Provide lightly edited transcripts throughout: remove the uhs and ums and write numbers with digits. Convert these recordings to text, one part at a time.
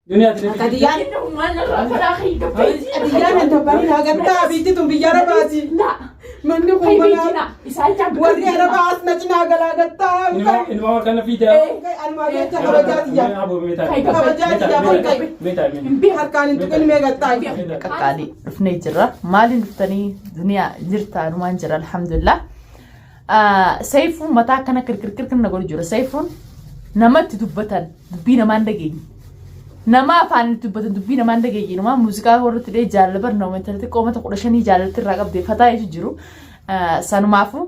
دنيا تلفي ديان وانا فراخي كفايتي ديان انت بارين هاغتا بيتي تم بيا رباسي لا من نكون هاي بلا بيتنا اسالك وري رباس نجنا غلاغتا إن ما كان في ده انا ما جت خرجات يا أبو ميتا خرجات يا باي ميتا بihar kan انت كن ميغتا قالي رفني جرا مالي نفتني دنيا جرتا نمان جرا الحمد لله سيفون متى كان كركر نقول جرا سيفون نمت دبتن دبينا ما ندقي نما فان دبينا ما ندقي نما موسيقى ورت دي جالبر نوم تلتي قومه قرشني جالت الرقب دي فتا يجرو سانو مافو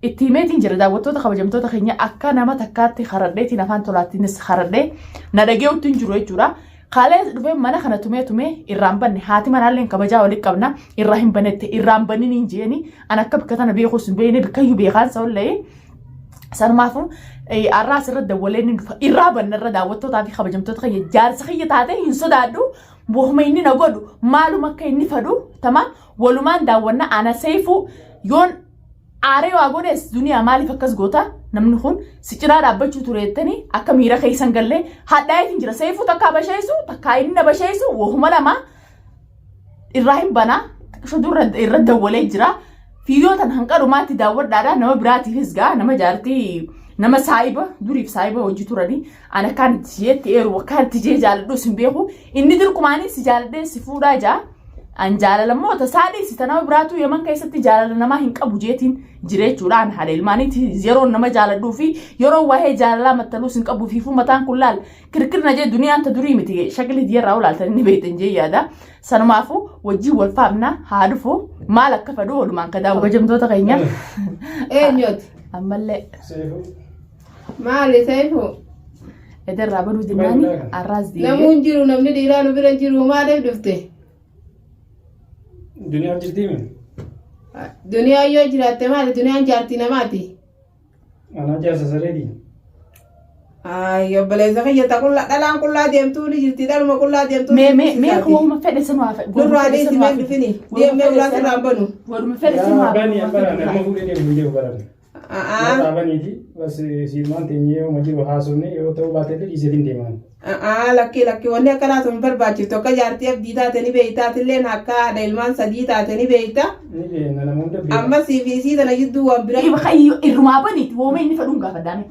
اتيميتين جرا داوتو تخبجمتو تخينيا اكا نما تكاتي خرديتي نفان تولاتينس خردي ندقيو تنجرو يجرا خالص دبي مانا خنا تومي الرامبن هاتي مانا لين كبجا ولي قبنا الرحيم بنت الرامبن نينجيني انا كبكتنا بيخص بيني بكيو بيخان سولي سان مافو الراس الرد ولين الرابن الرد داوتو تاتي خبجمتو تخي جار سخيه تاتي ينسدادو بوهميني نغدو مالوما كاي نفدو تمام ولومان داونا انا سيفو يون آره واغونس دنيا مالي فكس غوتا نمنخون سيچرا دابچو توريتني اكا ميرا خيسن گله حدايت انجرا سيفو تكا بشيسو تكا ان بشيسو وهما لما الرحيم بنا شدور الرد ولي جرا فيوتن هنقرو ماتي داور دادا نما براتي فيسغا نما جارتي نما سايبه دوري في سايبه وجيتوراني انا كانت جيت اير وكانت جي جالدو سمبيخو اني دركماني سجالده سفودا جا anjala lammo ta sadi sitana bratu yaman kaysatti jalala nama hinqa bujetin jirechuudhaan haleelmaaniti zero nama jaaladu fi yoro wahe jalala matalu sinqabu fi fu matan kullal kirkirna je duniyaan ta duri miti shakli diya rawla tan beetan je yada sanmaafu waji wal faamna haadufo malaka fado wal man kada wajamto ta qaynya nyot amalle سيفو mali sayfu eder rabanu dinani arraz di namun jiru namni diranu biran jiru ma def dufte دنيا جدي من دنيا يو جرات مالي دنيا جارتي نماتي أنا جالس سريدي يا بلازا خي تقول لا دلان كلها ديمتوني جرتي دال ما كلها ديمتوني me ko ma fede sanu afa نور عليه سمع فيني ديم ما ولا سرامبنو wor me fede sanu afa بني أمبارح أنا ما فوقي دي فيديو برا أنا بني دي بس سيمان تنيه ومجيء وحاسوني يوتو باتل دي يزيدين ديمان لكي wanne kana tun barbaachiftu akka jaartii abdii taatanii beeytaatillee akka ilmaan sadii taatanii beeyta amma siifisii tana jidduu waan bira irrumaa baniiti wooma inni fedhuun gaafadhaame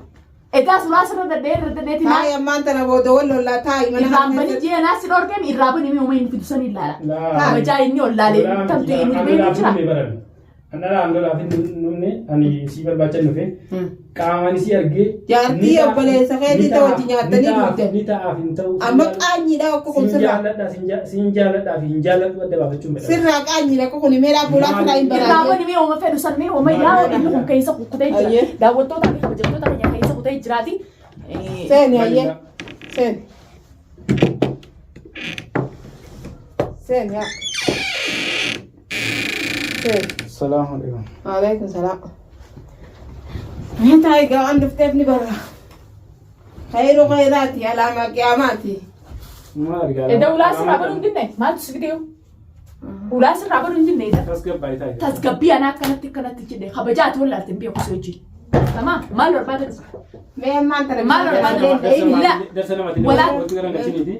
egaa suuraa sirra daddeetti taa'ii ammaan tana booda wallollaa taa'ii mana irraan banii jeenaa si dhorgeen irraa banii wooma inni fidu san ilaala kabajaa inni ollaalee tamte inni beeku jira أنا لا أقول أفين نمني أني سيبر باتشر نفه كاماني سي أرجع جارتي أبلة سخيتي توجيني هتني بوده نيتا أفين تو أما كأني لا أكو كم سر سينجالة أفين جالة وده بابتشوم سر كأني لا أكو كني ميرا بولا تراين برا irraa banii wooma fedhu san mee wooma yaa inni kun keessa kukkutee jira daawwattoota fi kabajamtoota keenya keessa kukkutee jiraati سين يا يه سين سين يا سين السلام عليكم عليكم السلام انت هاي عند فتفني برا خير خيراتي على ما قياماتي ما أرجع إذا ولا سر عبرون جنة ما تسكتيو ولا سر عبرون جنة إذا تسكب بايتاي تسكبي أنا كانت جدة خبجات ولا تنبيه كسوجي تمام ما لور بعد ما انت ما لور بعد لا ولا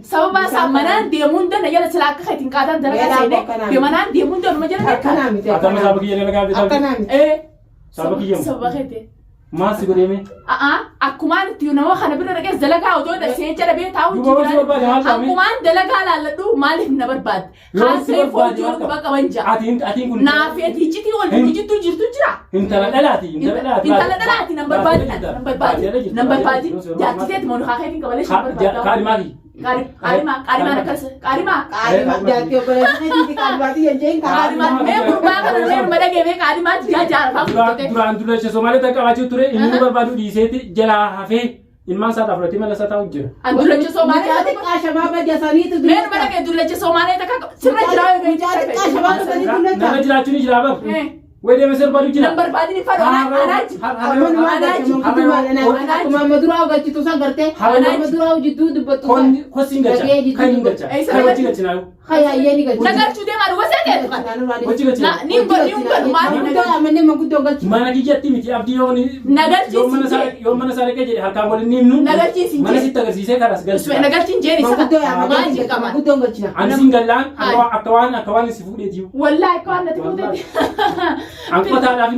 سبب سامنا ديمون ده نجلا سلاك خيتين كاتان درجة سينة ديمانا ديمون ده نمجلا كنامي أتمنى سابق يجي لك عبد كنامي إيه سابق يوم سبب خيتي ما سيقول يمي أكمان تيونوا خنا بنا رجع زلقة أو ده سينجا ربيه تاو أكمان دلقة على لدو مالك نبر بعد خاص سيفون جور كبا كوانجا أتين كن نافية تيجي ولا تيجي تجري تجرا انت لا دلاتي نمبر بعد جاتي مونو خاخين كبالش نمبر بعد كارماكي كارما نكرس كارما جاتي وبلا سخيتي كارماتي يجين كارما मैं बुर्बा कर मैं मरे के वे कारिमा जा duraan dulecha Somalee takka waachuu ture inni barbaadu dhiiseeti jalaa hafee ilmaan isaa afurati mala isaa taa'u jira. Dulecha Somalee جاتي كاشباب جساني تدري मैं मरे के dulecha Somalee takka sirra jira جاتي كاشباب جساني تدري nama jiraachuun ni jira bar ويدي مسير بالو جنا نمبر بعدين فلو Kuma madura ga ci to sagarte madura jiddu dubbatu ko singacha kaningacha kai wajin gacha nayo khaya yeni ga nagar chude maru wasate wajin gacha na nimbo ma do amane magudo ga mana ki jatti miti abdi yoni nagar ci yo mana sare ke jeri halka ngol nimnu nagar ci sin mana sitta ga sise karas gal nagar ci jeri sa magudo ya magudo ga ci an singalan akawan sifude jiu wallahi ko anda tude an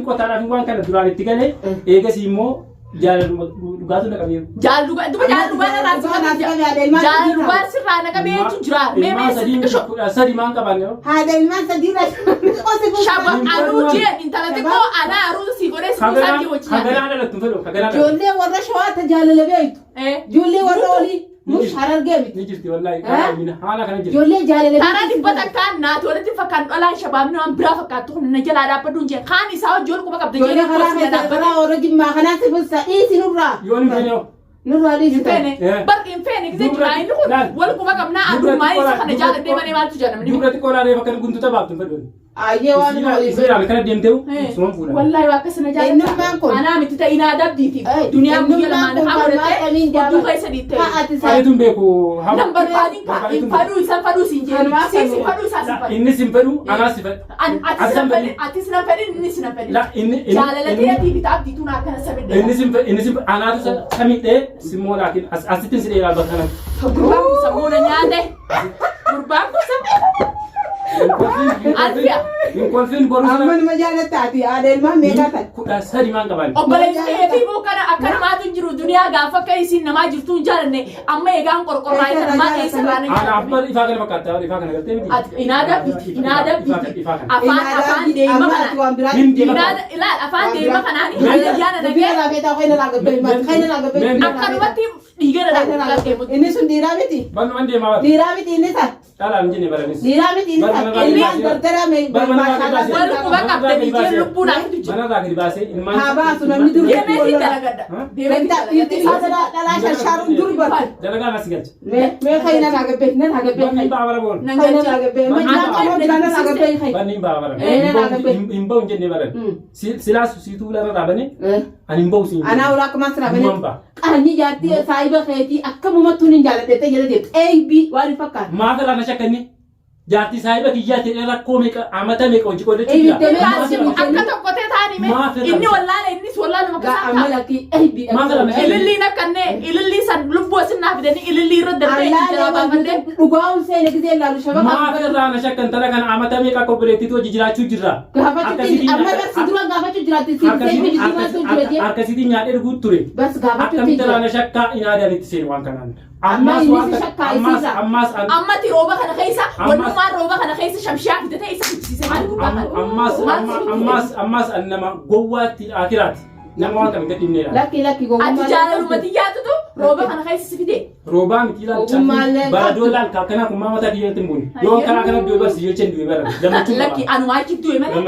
kota dafin wan kana durani tigale ega simo jalan dugatu na kabiyo jaluga na rasu jaluga sirra na kabe tujra me sadi man ka banyo hada ilman sadira shaba anu je intalate ko ana aru si gore si sadi wachina kagana na tumfelo kagana jolle warra shawata jalale beyt jolle warra oli مش حرر جامد نجرتي والله كلام من حالك انا جرت جولي جالي ترى دي بتكان نات ولا تفكر ولا شباب نوم برا فكاتو نجل على بدون جي خاني ساو جول كو بقى جولي خلاص برا ورجل ما خلاص بس ايتي نورا يون فينو نورا لي فين بركين فين كده جاي نقول ولا كو بقى منا ادو ما يسخن جال دي ماني ما تجانا من جبرتي كولا ري فكر كنت تباب تفدون ايه وانا يصير على كده ديمتو سوم فولا والله واكسنا جال انا متتا انا دبدي في دنيا مجي لما انا حاولت دو كيس دي فايتم بيكو نمبر بعدين فادو سفادو سينجي سيسي فادو ساسي اني سيمبلو انا سيفد اتسنا فدين اني سنا فدين لا اني جاللتي دي بتاع دي تونا كان سبد اني سيمبل انا سميت سمو لكن اسيتن سيدي لا بكنا قربان سمونا نياده قربان سم عارفه يكون فين بروس امن مجال تاعتي هذا الماء ميغاتا كدا سري مان كبان وبلش في بو كان اكن ما تنجرو دنيا غافا كايسين ما جرتون جالني اما يغان قرقراي ما كايسراني انا افضل افاقنا بكاتا افاقنا قلت انادا افان دي ما لا افان دي ما كاناني يانا نغي لا بيتا خينا لا غبي ما خينا لا غبي اكن وتي ديغنا لا اني سن ديرامتي بل من دي ما ديرامتي اني تا لا نجي برنس ديرامتي اني تا اللي درا مي ما شاء الله ولو بقى بدي لبو نا انا راغي باسي ها با سنا مدور يمشي دلغدا بنت يتي لا شارون دربر دلغا نسيت ما خينا لا غبي لا غبي بني بابا بون خينا لا غبي ما لا غبي بني بابا امبو نجي برن سلاس سيتو لا رابني ان امبو سين انا وراك ما سرابني اني جاتي سايبه خيتي اكم متون جالته تجلدت اي بي واري فكر ما ترى انا شكني جاتي سايبه كي جاتي ركو ميك امتا ميك وجي كود تشيا اكا توكوتي تاني اني والله اني والله ما كسا عملك اي بي اللي نكنه اللي سن لبو سنا بدني اللي رد الله بابا دغاو سي نغزي لا شباب ما ترى انا شكن ترى كان امتا ميك كوبريتي تو جيجراچو جيرا غافتي اما بس دغا غافتي جراتي سي جيجراچو arkasiti nyaade ruguture بس غافتي akamita ana shakka inaade ani tse wan kanan ammas amma ti roba kana khaisa wannan ma roba kana khaisa shamsha fita ta isa ci sai ammas annama gowati akirat nama wan kan gadinne la laki go ati jara rumati yatu to roba kana khaisa sifide roba mi kila baradolan ka kana kuma mata diye timbuni yo kana kana do bas yo chen do bara damachu laki anu ma ki do mena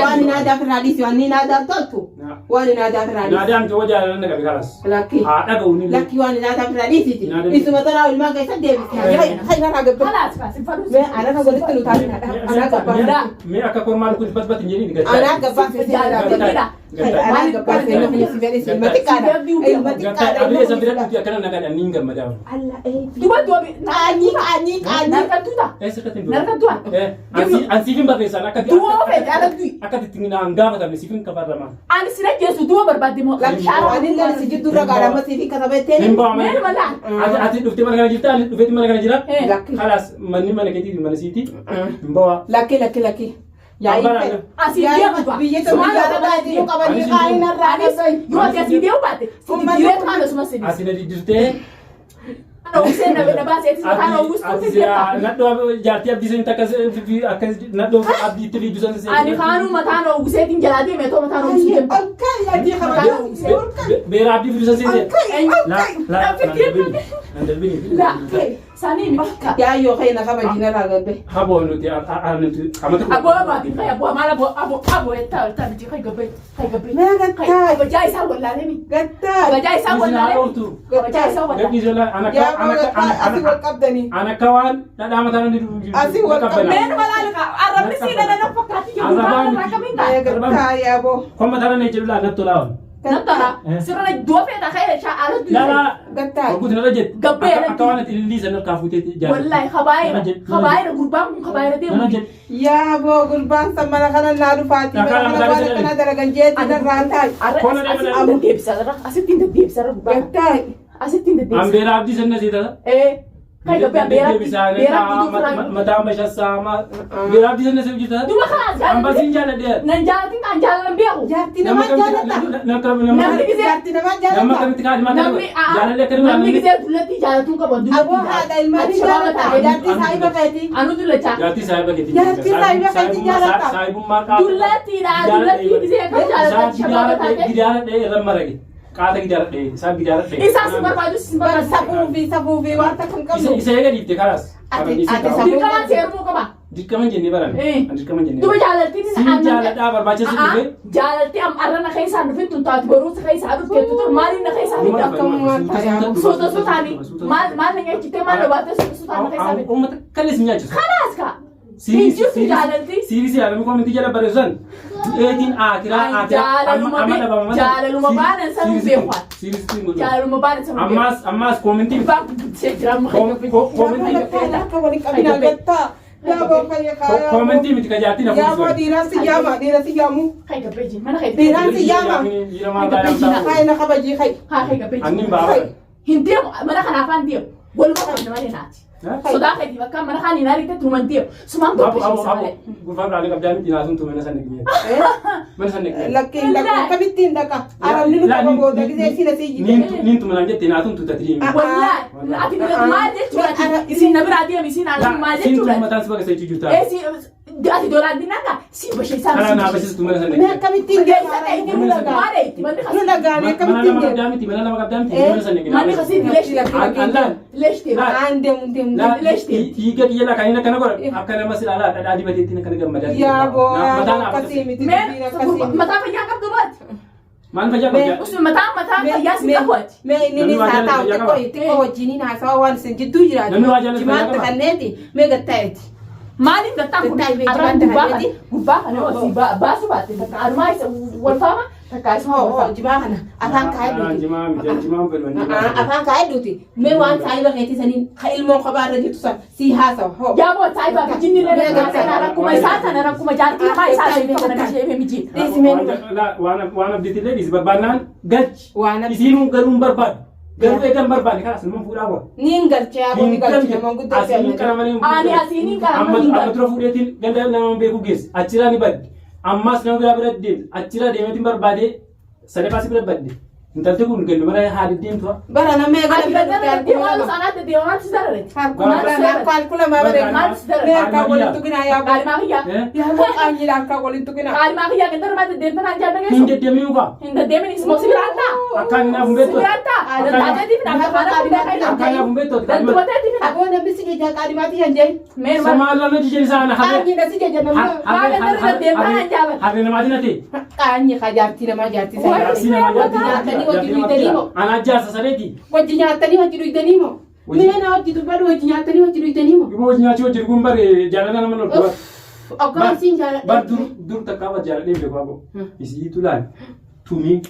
wani na da tradisi wani na da toto wani na da tradisi na da am to wajara nan daga galas laki a daga wuni laki wani na da tradisi isu matara ulma ga sadde bi hay na ga خلاص بس الفلوس me ana ga gudu tulu tani ana ga ba me aka ko mal ku bas njeri ni ga ana ga ba se jara كده ana ga ba se no ni sibeli se matikada ay matikada abile sa bira tu kana naga ninga madam alla eh duba duba ani narkatuta sikatin narkatua an sifin ba pesa nakati duwa fe ala dui akati tingina ngama ta sifin ka barama an sira jesu duwa barbadi mo la sharo ani la sigidu raga ma sifi ka tabete nimba ma men wala ati dufte malaka jita dufte malaka jira خلاص manni mana kiti mana siti mbawa laki ya asidia kwa biyeto mala da di ko kabani kaina raga sai yo asidia ubate dire kama suma sidi asina di dirte ana usena bena basi eti kana ugusto naddo jati abdi sen takas akas naddo abdi tili dusan sen ani khanu matano ugusetin jalade me to matano ugusetin okay ya di khabani bera abdi dusan sen la Anda bini. لا ساني بكا يا أيوة خينا خبجينا لا قلبي Habo nuti nuti kamatu. ابو ما خي ابو ما ابو انت بتجي خي قبي خي قبي ما قلتاي ابو جاي سوى ولا لمي قلتاي ابو جاي سوى ولا لمي ابو جاي سوى ولا Gadi zola anak يا أسي والقبدني anak kawan tak ada mata nanti. أسي والقبدني مين ولا لك عرب سينا انا فكرت يا ابو رقمين يا قلتاي يا أبو Kau mata nanti jadi lah nak tolong. نطلع سرنا دو في دخل على لا قلتاي aku tidak rajin. قبل Kawan nanti lili sana kafu jadi. والله خباير غربان خباير دي يا أبو قلبان سمنا خنا نادو فاتي خنا كنا درجة جيت درانتاي أنا ديب سرنا أستين ديب سرنا قلتاي أستين ديب Ambil abdi sana sih dah. كاي قبل بيرا bisa madam macam sama. Biar abdi sana sih juta. دوما خلاص Ambil sinjala dia. نجارتين كان جالن بيعو جارتي نما جالتا جارتي نما Nama جالتا kami tikar di mana? Jalan dia kerja. نمي كده دلتي جالتون كبر أبو هذا المالي جالتا جارتي سايبة كذي أنا دلتي Jati saya begitu. Jati saya begitu jalan tak? Saya pun makan. دلتي لا دلتي كده كان جالتون شباب تاعي Gidarat deh, lemar lagi. Kata gidarat deh, saya gidarat deh. إيه ساسي بربادو سبب sabu bi warta kan kamu Saya kan di karas. Ate دي كمان سيرمو كمان Di kaman jenis barang. Di kaman jenis. دوما جالتي Jalan apa baca sih dulu? جالتي أم أرنا خيس عن فين تنتات بروس خيس عن فين تطور مالي نخيس عن فين صوت صوتاني ما نيجي كتير ما لبعته صوتاني خيس عن فين Umat kalis minyak. خلاص كا Siri alam ko minti jala barusan. 18 akira جال المبان سلم بيخوان Siri جال المبان سلم بيخوان ammas komenti. بام سجرام Komenti minti kajati na ya mo dirasi jamu خي كبيجي ما نخي dirasi jama kay nakabaji kay خي كبيجي Anin bawa. هنديو ما نخنا فانديو ولا ما خنا ما ناتي صداقة دي بكام ما نخاني ناري تتومنتيو سمان Abu دوبش gufam rali kabdami dinasum tu mana sandik ni. Mana sandik. lakin da kabitin da ka aram ni ka go da gize sina siji Nin tu mana jeti dinasum tu tatri. والله أتي ما جت يصير نبرة دي يصير على ما Sin tu جت matan sebagai saya juta. إيه سي أتي دولار دي ناقة سي بشي سام Karena apa sih tu mana sandik. me kabitin إيه da سنة إيه ما ده ما lu laga me Mana kabitin lama da kabdami ti mana lama kabdami ti mana sandik. ما نخسي ليش Allah. ليش تبى ande La Leste. tiga dia lah kanina kana gor. Akana masih ala ada di batin kana gamada. ya bo Madana apa? kasimi من tidina kasimi متى في جاكب دولار Man fajar kerja. وش متى في ياسين كهوت me ni sa ta ko jini na sa wan sin jiddu jira jimat kaneti me gattaiti ما لي قطعت قبا أنا وسي باسو باتي أرماي والفاما تكايس ho jimahana akan kay duti Jimam pelwan. akan kay duti me wan sai ba keti sanin khail mon khabar jitu sa si hasa ho يا بو تايبا جيني لنا أنا كوما ساعة أنا كوما جارتي ما ساعة أنا مش ميجي La wana bditi le dis barbanan gach. wana Isinu garum barbad. Garu ekam barbad kalas memang pura apa. ningal cha bo ningal cha mo gudda Asini kana mani. أنا أسيني كلام Amma atro fudetin ganda nama beku ges. Achira ni bad. Ammas nama bila beradin. Achira demetin barbade. Sare pasi beradin. Intalti kun gelu mara hadidin to. bara na me ga أنا ديوان أنا ديوان تزرعت kalkula ma bare me ka golin tukina ya bo قال ما هي ya mo anyi la ka golin tukina قال ما هي كده ما تدين أنا جانا Hinje demi uga. إن دائما اسمه سبيرانتا Akan na bumbeto. سبيرانتا هذا دي بنا Akan na bumbeto. dan tu betul di mana? abo na bisi ga kadi mati hanje Mer mar. Sama la na jijeni sana habe. anyi na sije jana mo Habe Habe na madina ti. anyi khajarti na ma jarti sa Sina majati. tani wajju idanimo Ana jasa sareti. wajju tani wajju idanimo me na wajju du badu wajju tani wajju idanimo Ibu nya ciwo jirgum bare jalana na mano. akon sin jala Bar dur takawa jala de be babo. Isi itulan. Tumi